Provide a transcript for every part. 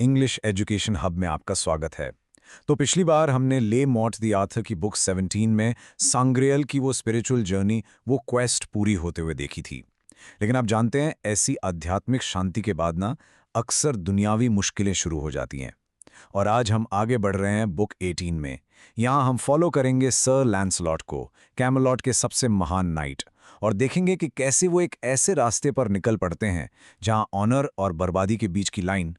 English education hub में आपका स्वागत है। तो पिछली बार हमने ले मॉर्ट द आर्थर की बुक 17 में सांग्रेल की वो स्पिरिचुअल जर्नी, वो क्वेस्ट पूरी होते हुए देखी थी। लेकिन आप जानते हैं, ऐसी आध्यात्मिक शांति के बाद ना अक्सर दुनियावी मुश्किलें शुरू हो जाती हैं। और आज हम आगे बढ़ रहे हैं बुक 18 में। यहाँ हम फॉलो करेंगे सर लैंसलॉट को, कैमलॉट के सबसे महान नाइट, और देखेंगे कि कैसे वो एक ऐसे रास्ते पर निकल पड़ते हैं जहाँ ऑनर और बर्बादी के बीच की लाइन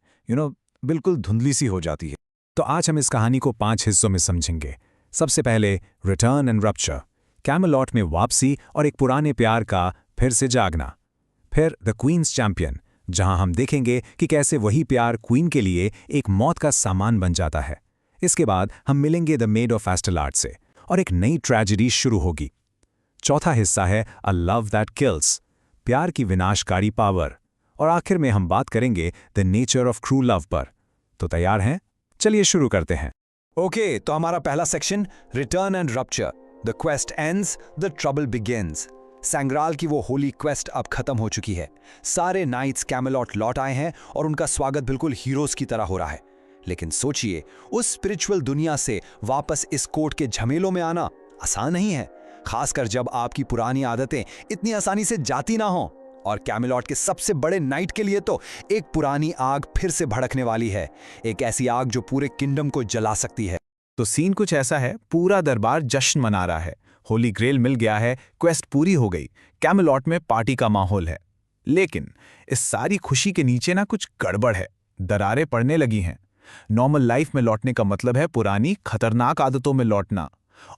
बिल्कुल धुंधली सी हो जाती है। तो आज हम इस कहानी को 5 हिस्सों में समझेंगे। सबसे पहले रिटर्न एंड रप्चर, कैमलॉट में वापसी और एक पुराने प्यार का फिर से जागना। फिर द क्वींस चैंपियन, जहां हम देखेंगे कि कैसे वही प्यार क्वीन के लिए एक मौत का सामान बन जाता है। इसके बाद हम मिलेंगे द मेड ऑफ एस्टेलार्ट से और एक नई ट्रेजेडी शुरू होगी। चौथा हिस्सा है अ लव दैट किल्स, प्यार की विनाशकारी पावर। और आखिर में हम बात करेंगे the nature of true love पर। तो तैयार हैं? चलिए शुरू करते हैं। ओके, तो हमारा पहला section return and rupture. The quest ends, the trouble begins. Sangreal की वो होली क्वेस्ट अब खत्म हो चुकी है। सारे नाइट्स कैमलॉट लौट आए हैं और उनका स्वागत बिल्कुल हीरोज की तरह हो रहा है। लेकिन सोचिए, उस स्पिरिचुअल दुनिया से वापस इस कोर्ट के झमेलों में आना आसान नहीं है, खासकर जब आपकी पुरानी आदतें इतनी आसानी से जाती ना हो। और कैमलॉट के सबसे बड़े नाइट के लिए तो एक पुरानी आग फिर से भड़कने वाली है, एक ऐसी आग जो पूरे किंगडम को जला सकती है। तो सीन कुछ ऐसा है, पूरा दरबार जश्न मना रहा है, होली ग्रेल मिल गया है, क्वेस्ट पूरी हो गई, कैमलॉट में पार्टी का माहौल है। लेकिन इस सारी खुशी के नीचे ना कुछ गड़बड़ है, दरारें पड़ने लगी हैं। नॉर्मल लाइफ में लौटने का मतलब है पुरानी खतरनाक आदतों में लौटना,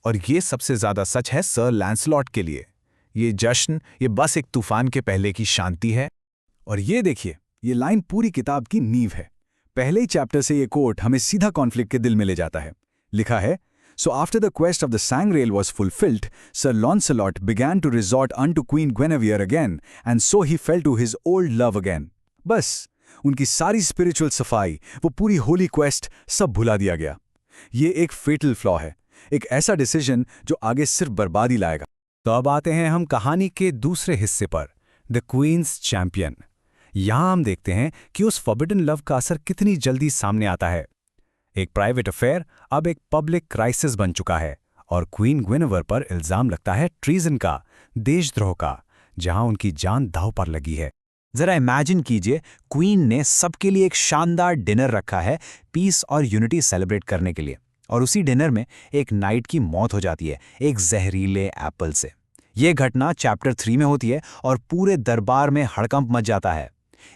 और ये सबसे ज्यादा सच है सर लैंसलॉट के लिए। ये जश्न, ये बस एक तूफान के पहले की शांति है। और ये देखिए, ये लाइन पूरी किताब की नींव है। पहले ही चैप्टर से ये कोट हमें सीधा कॉन्फ्लिक्ट के दिल में ले जाता है। लिखा है, So after the quest of the Sangreal was fulfilled, Sir Launcelot began to resort unto Queen Guinevere again, and so he fell to his old love again. बस उनकी सारी स्पिरिचुअल सफाई, वो पूरी होली क्वेस्ट, सब भुला दिया गया। ये एक फेटल फ्लॉ है, एक ऐसा डिसीजन जो आगे सिर्फ बर्बादी लाएगा। तो अब आते हैं हम कहानी के दूसरे हिस्से पर, द क्वींस चैंपियन। यहां हम देखते हैं कि उस फॉरबिडन लव का असर कितनी जल्दी सामने आता है। एक प्राइवेट अफेयर अब एक पब्लिक क्राइसिस बन चुका है, और क्वीन ग्विनेवर पर इल्जाम लगता है ट्रीजन का, देशद्रोह का, जहां उनकी जान दांव पर लगी है। जरा इमेजिन कीजिए, क्वीन ने सबके लिए एक शानदार डिनर रखा है पीस और यूनिटी सेलिब्रेट करने के लिए, और उसी डिनर में एक नाइट की मौत हो जाती है एक जहरीले एप्पल से। यह घटना चैप्टर 3 में होती है और पूरे दरबार में हड़कंप मच जाता है।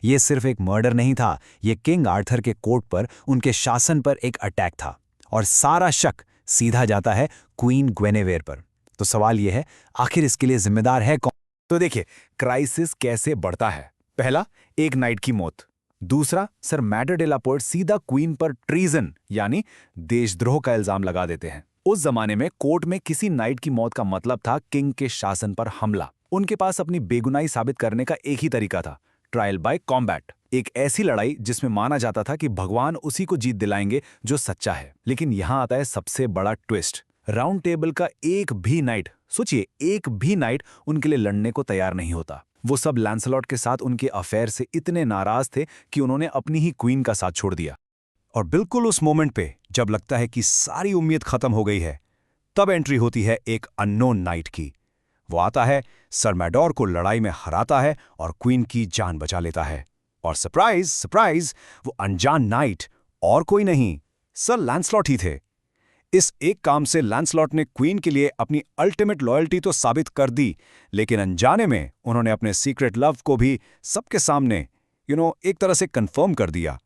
ये सिर्फ एक मर्डर नहीं था, ये किंग आर्थर के कोर्ट पर, उनके शासन पर एक अटैक था, और सारा शक सीधा जाता है क्वीन ग्वेनेवेयर पर। तो सवाल यह है, आखिर इसके लिए जिम्मेदार है कौन? तो देखिए, क्राइसिस कैसे बढ़ता है। पहला, एक नाइट की मौत। दूसरा, सर मैटर डे लापोर्ट सीधा क्वीन पर ट्रीजन यानी देशद्रोह का इल्जाम लगा देते हैं। उस जमाने में कोर्ट में किसी नाइट की मौत का मतलब था किंग के शासन पर हमला। उनके पास अपनी बेगुनाही साबित करने का एक ही तरीका था, ट्रायल बाय कॉम्बैट, एक ऐसी लड़ाई जिसमें माना जाता था कि भगवान उसी को जीत दिलाएंगे जो सच्चा है। लेकिन यहां आता है सबसे बड़ा ट्विस्ट। राउंड टेबल का एक भी नाइट, सोचिए, एक भी नाइट उनके लिए लड़ने को तैयार नहीं होता। वो सब लैंसलॉट के साथ उनके अफेयर से इतने नाराज थे कि उन्होंने अपनी ही क्वीन का साथ छोड़ दिया। और बिल्कुल उस मोमेंट पे जब लगता है कि सारी उम्मीद खत्म हो गई है, तब एंट्री होती है एक अननोन नाइट की। वो आता है, सर मैडोर को लड़ाई में हराता है और क्वीन की जान बचा लेता है। और सरप्राइज सरप्राइज, वो अनजान नाइट और कोई नहीं, सर लैंसलॉट ही थे। इस एक काम से लैंसलॉट ने क्वीन के लिए अपनी अल्टीमेट लॉयल्टी तो साबित कर दी, लेकिन अनजाने में उन्होंने अपने सीक्रेट लव को भी सबके सामने एक तरह से कंफर्म कर दिया,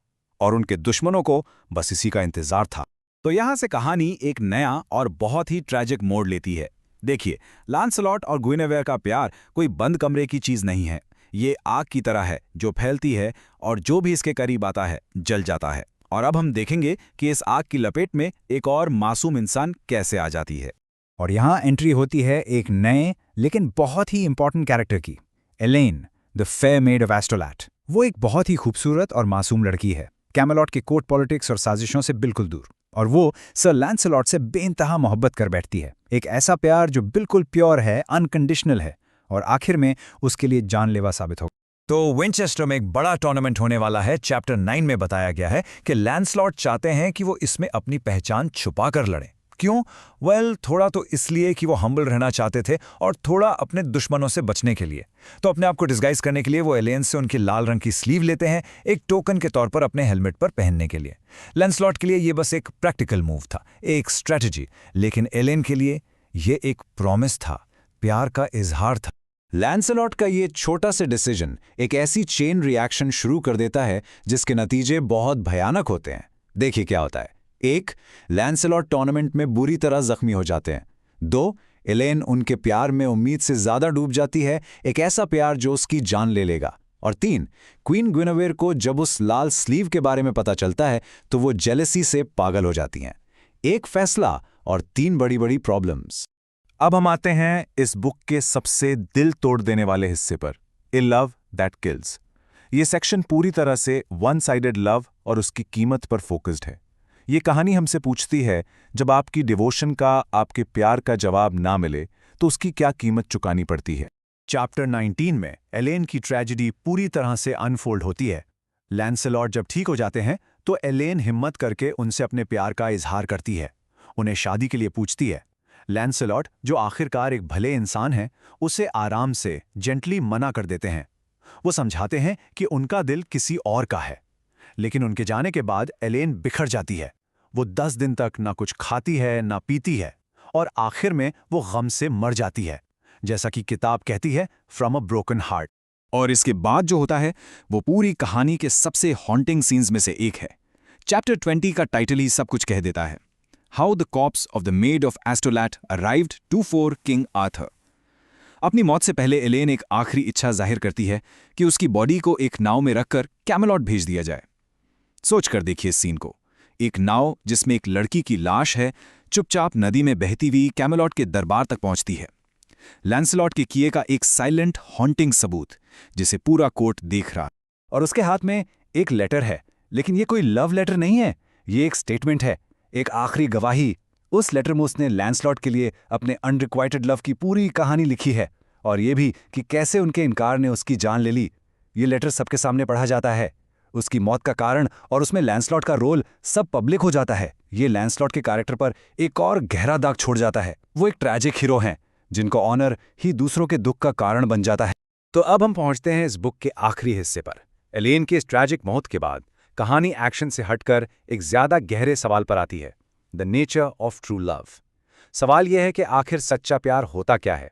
और उनके दुश्मनों को बस इसी का इंतजार था। तो यहां से कहानी एक नया और बहुत ही ट्रैजिक मोड़ लेती है। देखिए, लैंसलॉट और गुइनेवेयर का प्यार कोई बंद कमरे की चीज नहीं है। ये आग की तरह है जो फैलती है, और जो भी इसके करीब आता है जल जाता है। और अब हम देखेंगे कि इस आग की लपेट में एक और मासूम इंसान कैसे आ जाती है। और यहाँ एंट्री होती है एक नए लेकिन बहुत ही इंपॉर्टेंट कैरेक्टर की, Elaine, the fair maid of Astolat. वो एक बहुत ही खूबसूरत और मासूम लड़की है, कैमलॉट के कोर्ट पॉलिटिक्स और साजिशों से बिल्कुल दूर, और वो सर लैंसलॉट से बेइंतहा मोहब्बत कर बैठती है। एक ऐसा प्यार जो बिल्कुल प्योर है, अनकंडीशनल है, और आखिर में उसके लिए जानलेवा साबित होगा। तो विंचेस्टर में एक बड़ा टूर्नामेंट होने वाला है। चैप्टर 9 में बताया गया है कि लैंसलॉट चाहते हैं कि वो इसमें अपनी पहचान छुपा कर लड़ें। क्यों? थोड़ा तो इसलिए कि वो हम्बल रहना चाहते थे और थोड़ा अपने दुश्मनों से बचने के लिए। तो अपने आप को डिस्गाइज करने के लिए वो एलेन से उनकी लाल रंग की स्लीव लेते हैं, एक टोकन के तौर पर अपने हेलमेट पर पहनने के लिए। लैंसलॉट के लिए ये बस एक प्रैक्टिकल मूव था, एक स्ट्रैटेजी, लेकिन एलेन के लिए ये एक प्रॉमिस था, प्यार का इजहार था। लैंसलॉट का ये छोटा सा डिसीजन एक ऐसी चेन रिएक्शन शुरू कर देता है जिसके नतीजे बहुत भयानक होते हैं। देखिए क्या होता है। 1. लैंसलॉट टूर्नामेंट में बुरी तरह जख्मी हो जाते हैं। 2. एलेन उनके प्यार में उम्मीद से ज्यादा डूब जाती है, एक ऐसा प्यार जो उसकी जान ले लेगा। और 3. क्वीन ग्विनेवेर को जब उस लाल स्लीव के बारे में पता चलता है तो वो जेलसी से पागल हो जाती हैं। एक फैसला और 3 बड़ी बड़ी प्रॉब्लम्स। अब हम आते हैं इस बुक के सबसे दिल तोड़ देने वाले हिस्से पर, ए लव दैट किल्स। ये सेक्शन पूरी तरह से वन साइडेड लव और उसकी कीमत पर फोकस्ड है। ये कहानी हमसे पूछती है, जब आपकी डिवोशन का, आपके प्यार का जवाब ना मिले तो उसकी क्या कीमत चुकानी पड़ती है। चैप्टर 19 में एलेन की ट्रेजेडी पूरी तरह से अनफोल्ड होती है। लैंसलॉट जब ठीक हो जाते हैं तो एलेन हिम्मत करके उनसे अपने प्यार का इजहार करती है, उन्हें शादी के लिए पूछती है। लैंसलॉट, जो आखिरकार एक भले इंसान हैं, उसे आराम से जेंटली मना कर देते हैं। वो समझाते हैं कि उनका दिल किसी और का है। लेकिन उनके जाने के बाद एलेन बिखर जाती है। वो 10 दिन तक ना कुछ खाती है ना पीती है और आखिर में वो गम से मर जाती है, जैसा कि किताब कहती है, फ्रॉम अ ब्रोकन हार्ट। और इसके बाद जो होता है वो पूरी कहानी के सबसे हॉन्टिंग सीन्स में से एक है। चैप्टर 20 का टाइटल ही सब कुछ कह देता है, how the corpse of the maid of Astolat arrived to for King Arthur. अपनी मौत से पहले एलेन एक आखिरी इच्छा जाहिर करती है कि उसकी बॉडी को एक नाव में रखकर कैमेलॉट भेज दिया जाए। सोच कर देखिए इस सीन को, एक नाव जिसमें एक लड़की की लाश है, चुपचाप नदी में बहती हुई कैमेलॉट के दरबार तक पहुंचती है। लैंसलॉट के किए का एक साइलेंट हॉन्टिंग सबूत जिसे पूरा कोर्ट देख रहा, और उसके हाथ में एक लेटर है। लेकिन ये कोई लव लेटर नहीं है, ये एक स्टेटमेंट है, एक आखिरी गवाही। उस लेटर में उसने लैंसलॉट के लिए अपने अनरिक्वाइटेड लव की पूरी कहानी लिखी है, और ये भी कि कैसे उनके इनकार ने उसकी जान ले ली। ये लेटर सबके सामने पढ़ा जाता है, उसकी मौत का कारण और उसमें लैंसलॉट का रोल सब पब्लिक हो जाता है। ये लैंसलॉट के कैरेक्टर पर एक और गहरा दाग छोड़ जाता है। वो एक ट्रैजिक हीरो हैं जिनको ऑनर ही दूसरों के दुख का कारण बन जाता है। तो अब हम पहुंचते हैं इस बुक के आखिरी हिस्से पर। एलेन की इस ट्रैजिक मौत के बाद कहानी एक्शन से हटकर एक ज्यादा गहरे सवाल पर आती है, the nature of true love. सवाल यह है कि आखिर सच्चा प्यार होता क्या है।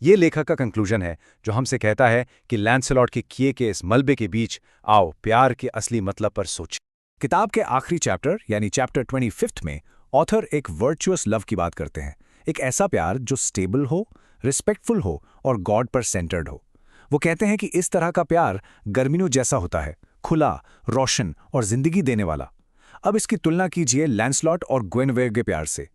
ये लेखक का कंक्लूजन है जो हमसे कहता है कि लैंसलॉट के किए के इस मलबे के बीच आओ प्यार के असली मतलब पर सोचें। किताब के आखिरी चैप्टर यानी चैप्टर 25 में ऑथर एक वर्चुअस लव की बात करते हैं, एक ऐसा प्यार जो स्टेबल हो, रिस्पेक्टफुल हो और गॉड पर सेंटर्ड हो। वो कहते हैं कि इस तरह का प्यार गर्मिनों जैसा होता है, खुला, रोशन और जिंदगी देने वाला। अब इसकी तुलना कीजिए लैंसलॉट और ग्वेनवेर के प्यार से।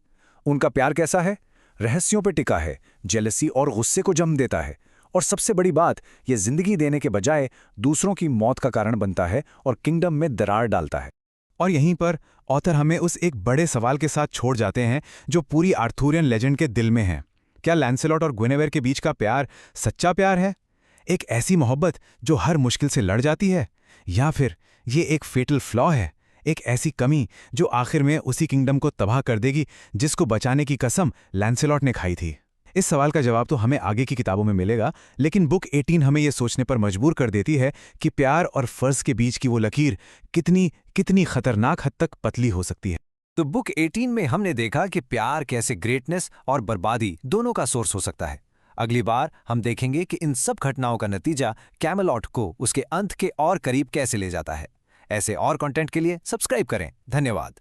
उनका प्यार कैसा है? रहस्यों पर टिका है, जेलसी और गुस्से को जन्म देता है, और सबसे बड़ी बात, यह जिंदगी देने के बजाय दूसरों की मौत का कारण बनता है और किंगडम में दरार डालता है। और यहीं पर ऑथर हमें उस एक बड़े सवाल के साथ छोड़ जाते हैं जो पूरी आर्थुरियन लेजेंड के दिल में है। क्या लैंसलॉट और ग्वेनेवेर के बीच का प्यार सच्चा प्यार है, एक ऐसी मोहब्बत जो हर मुश्किल से लड़ जाती है, या फिर ये एक फेटल फ्लॉ है, एक ऐसी कमी जो आखिर में उसी किंगडम को तबाह कर देगी जिसको बचाने की कसम लैंसलॉट ने खाई थी। इस सवाल का जवाब तो हमें आगे की किताबों में मिलेगा, लेकिन बुक 18 हमें यह सोचने पर मजबूर कर देती है कि प्यार और फर्ज के बीच की वो लकीर कितनी खतरनाक हद तक पतली हो सकती है। तो बुक 18 में हमने देखा कि प्यार कैसे ग्रेटनेस और बर्बादी दोनों का सोर्स हो सकता है। अगली बार हम देखेंगे कि इन सब घटनाओं का नतीजा कैमेलॉट को उसके अंत के और करीब कैसे ले जाता है। ऐसे और कंटेंट के लिए सब्सक्राइब करें। धन्यवाद।